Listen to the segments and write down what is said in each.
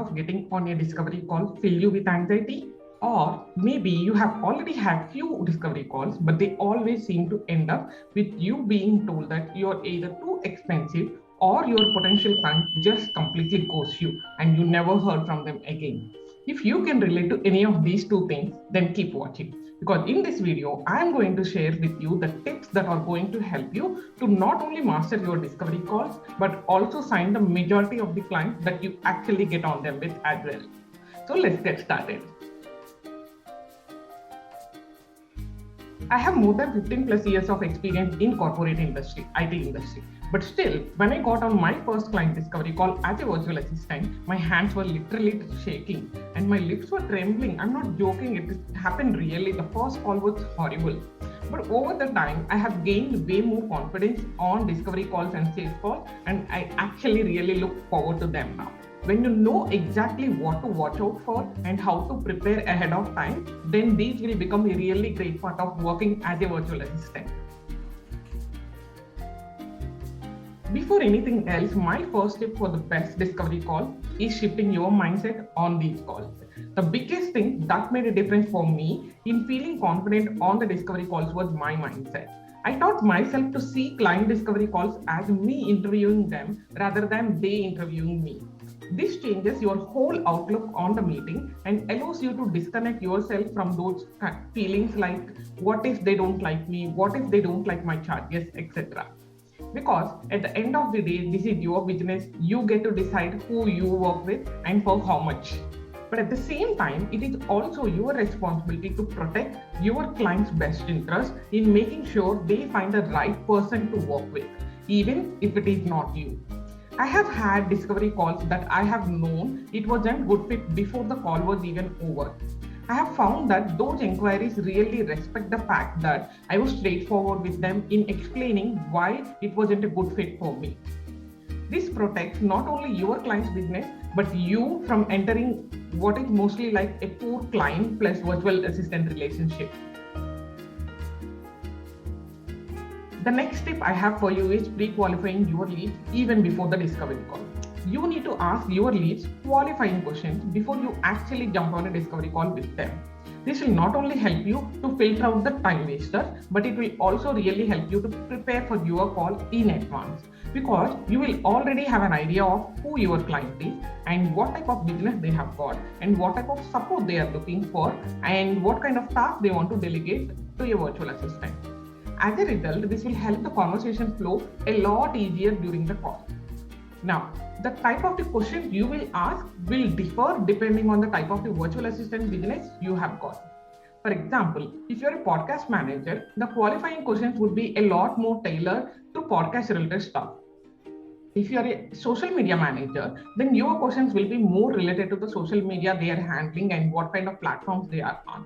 of getting on a discovery call fill you with anxiety? Or maybe you have already had few discovery calls, but they always seem to end up with you being told that you're either too expensive or your potential client just completely ghosts you and you never heard from them again. If you can relate to any of these two things, then keep watching. Because in this video, I'm going to share with you the tips that are going to help you to not only master your discovery calls, but also sign the majority of the clients that you actually get on them with as well. So let's get started. I have more than 15 plus years of experience in corporate industry, IT industry. But still, when I got on my first client discovery call as a virtual assistant, my hands were literally shaking and my lips were trembling. I'm not joking, it happened really. The first call was horrible. But over the time, I have gained way more confidence on discovery calls and sales calls, and I actually really look forward to them now. When you know exactly what to watch out for and how to prepare ahead of time, then these will become a really great part of working as a virtual assistant. Before anything else, my first tip for the best discovery call is shifting your mindset on these calls. The biggest thing that made a difference for me in feeling confident on the discovery calls was my mindset. I taught myself to see client discovery calls as me interviewing them rather than they interviewing me. This changes your whole outlook on the meeting and allows you to disconnect yourself from those feelings like, what if they don't like me? What if they don't like my charges, etc. Because at the end of the day, this is your business. You get to decide who you work with and for how much. But at the same time, it is also your responsibility to protect your client's best interest in making sure they find the right person to work with, even if it is not you. I have had discovery calls that I have known it wasn't good fit before the call was even over. I have found that those inquiries really respect the fact that I was straightforward with them in explaining why it wasn't a good fit for me. This protects not only your client's business, but you from entering what is mostly like a poor client plus virtual assistant relationship. The next tip I have for you is pre-qualifying your leads even before the discovery call. You need to ask your leads qualifying questions before you actually jump on a discovery call with them. This will not only help you to filter out the time wasters, but it will also really help you to prepare for your call in advance, because you will already have an idea of who your client is and what type of business they have got and what type of support they are looking for and what kind of tasks they want to delegate to your virtual assistant. As a result, this will help the conversation flow a lot easier during the call. Now, the type of the questions you will ask will differ depending on the type of the virtual assistant business you have got. For example, if you're a podcast manager, the qualifying questions would be a lot more tailored to podcast related stuff. If you're a social media manager, then your questions will be more related to the social media they are handling and what kind of platforms they are on.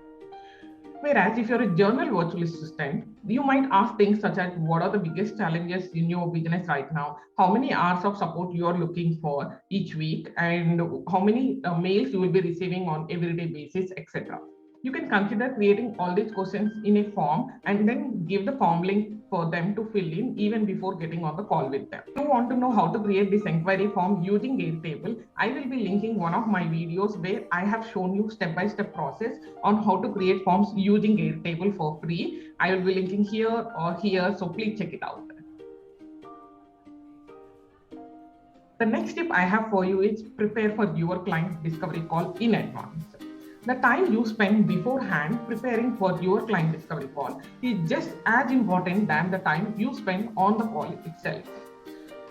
Whereas if you're a journal virtual assistant, you might ask things such as what are the biggest challenges in your business right now, how many hours of support you are looking for each week, and how many mails you will be receiving on everyday basis, etc. You can consider creating all these questions in a form and then give the form link for them to fill in even before getting on the call with them. If you want to know how to create this inquiry form using Airtable, I will be linking one of my videos where I have shown you step-by-step process on how to create forms using Airtable for free. I will be linking here or here, so please check it out. The next tip I have for you is prepare for your client discovery call in advance. The time you spend beforehand preparing for your client discovery call is just as important than the time you spend on the call itself.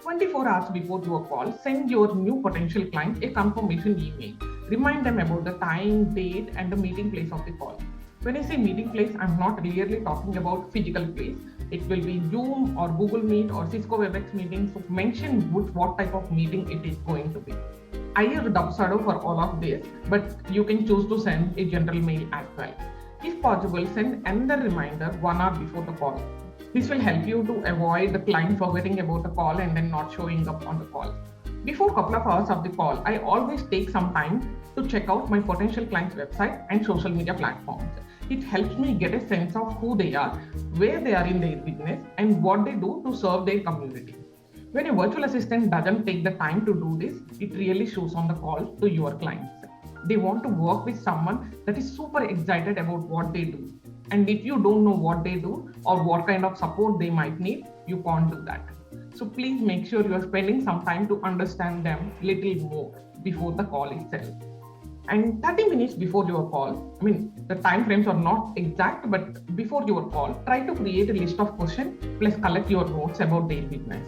24 hours before your call, send your new potential client a confirmation email. Remind them about the time, date, and the meeting place of the call. When I say meeting place, I'm not really talking about physical place. It will be Zoom or Google Meet or Cisco WebEx meeting. So mention what type of meeting it is going to be. I use Dubsado for all of this, but you can choose to send a general mail as well. If possible, send another reminder 1 hour before the call. This will help you to avoid the client forgetting about the call and then not showing up on the call. Before a couple of hours of the call, I always take some time to check out my potential client's website and social media platforms. It helps me get a sense of who they are, where they are in their business, and what they do to serve their community. When a virtual assistant doesn't take the time to do this, it really shows on the call to your clients. They want to work with someone that is super excited about what they do. And if you don't know what they do or what kind of support they might need, you can't do that. So please make sure you are spending some time to understand them a little more before the call itself. And 30 minutes before your call, the time frames are not exact, but before your call, try to create a list of questions plus collect your notes about their business.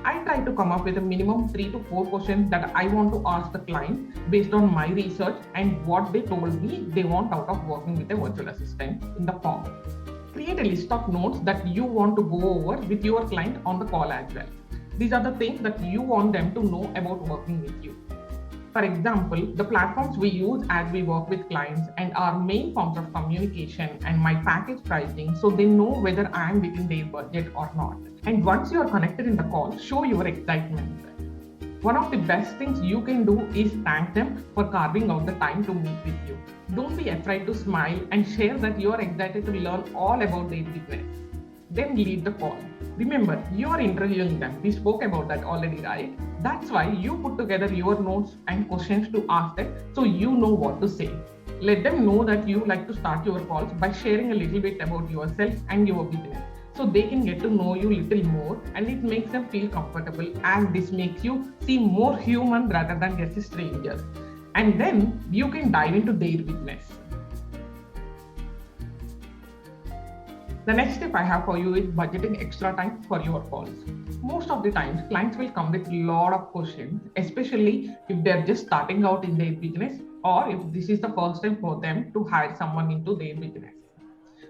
I try to come up with a minimum 3 to 4 questions that I want to ask the client based on my research and what they told me they want out of working with a virtual assistant in the form. Create a list of notes that you want to go over with your client on the call as well. These are the things that you want them to know about working with you. For example, the platforms we use as we work with clients and our main forms of communication and my package pricing, so they know whether I am within their budget or not. And once you are connected in the call, show your excitement. One of the best things you can do is thank them for carving out the time to meet with you. Don't be afraid to smile and share that you are excited to learn all about their business. Then lead the call. Remember, you are interviewing them. We spoke about that already, right? That's why you put together your notes and questions to ask them so you know what to say. Let them know that you like to start your calls by sharing a little bit about yourself and your business, so they can get to know you a little more, and it makes them feel comfortable, as this makes you seem more human rather than just a stranger. And then you can dive into their business. The next step I have for you is budgeting extra time for your calls. Most of the times, clients will come with a lot of questions, especially if they're just starting out in their business or if this is the first time for them to hire someone into their business.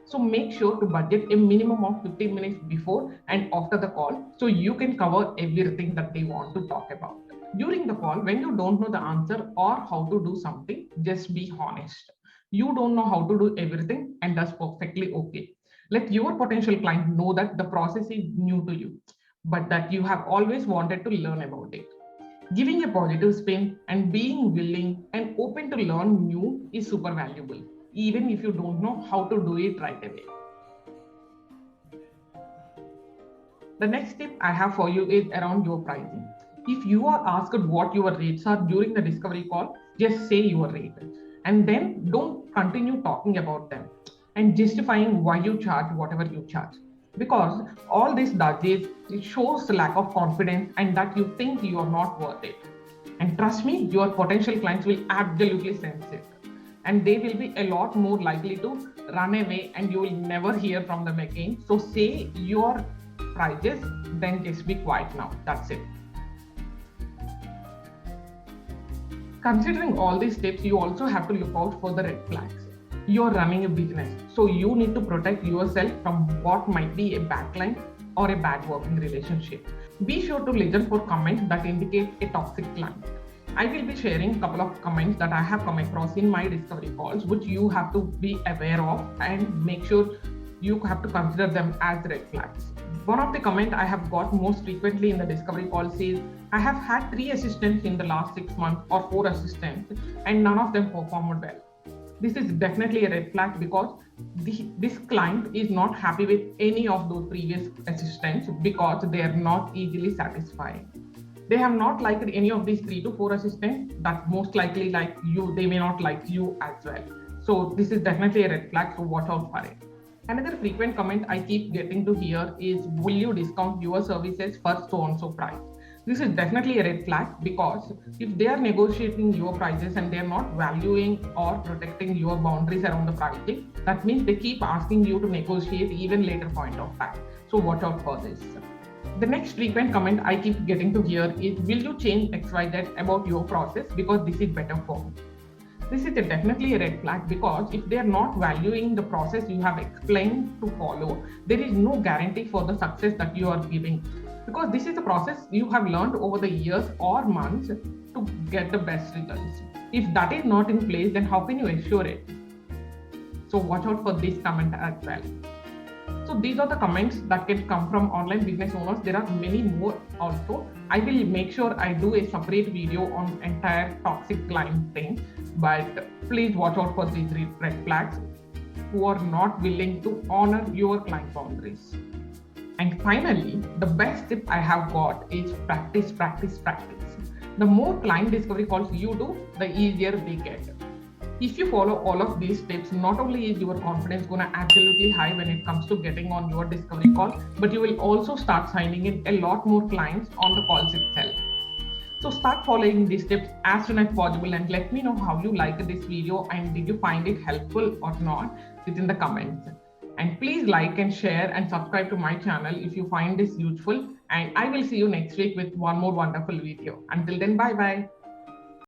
So make sure to budget a minimum of 15 minutes before and after the call so you can cover everything that they want to talk about. During the call, when you don't know the answer or how to do something, just be honest. You don't know how to do everything, and that's perfectly okay. Let your potential client know that the process is new to you, but that you have always wanted to learn about it. Giving a positive spin and being willing and open to learn new is super valuable, even if you don't know how to do it right away. The next tip I have for you is around your pricing. If you are asked what your rates are during the discovery call, just say your rate and then don't continue talking about them and justifying why you charge whatever you charge. Because all this does is it shows lack of confidence and that you think you are not worth it. And trust me, your potential clients will absolutely sense it. And they will be a lot more likely to run away and you will never hear from them again. So say your prices, then just be quiet now. That's it. Considering all these steps, you also have to look out for the red flags. You're running a business, so you need to protect yourself from what might be a bad client or a bad working relationship. Be sure to listen for comments that indicate a toxic client. I will be sharing a couple of comments that I have come across in my discovery calls, which you have to be aware of and make sure you have to consider them as red flags. One of the comments I have got most frequently in the discovery call says, I have had 3 assistants in the last 6 months or 4 assistants and none of them performed well. This is definitely a red flag because this client is not happy with any of those previous assistants because they are not easily satisfying. They have not liked any of these 3 to 4 assistants that most likely like you, they may not like you as well. So this is definitely a red flag, so watch out for it. Another frequent comment I keep getting to hear is, will you discount your services for so-and-so price? This is definitely a red flag because if they are negotiating your prices and they are not valuing or protecting your boundaries around the pricing, that means they keep asking you to negotiate even later point of time. So watch out for this. The next frequent comment I keep getting to hear is, will you change XYZ about your process because this is better for me? This is definitely a red flag because if they are not valuing the process you have explained to follow, there is no guarantee for the success that you are giving. Because this is a process you have learned over the years or months to get the best results. If that is not in place, then how can you assure it? So watch out for this comment as well. So these are the comments that can come from online business owners. There are many more also. I will make sure I do a separate video on entire toxic client thing, but please watch out for these red flags who are not willing to honor your client boundaries. And finally, the best tip I have got is practice, practice, practice. The more client discovery calls you do, the easier they get. If you follow all of these tips, not only is your confidence going to absolutely high when it comes to getting on your discovery call, but you will also start signing in a lot more clients on the calls itself. So start following these tips as soon as possible and let me know how you liked this video and did you find it helpful or not within the comments. And please like and share and subscribe to my channel if you find this useful. And I will see you next week with one more wonderful video. Until then, bye bye.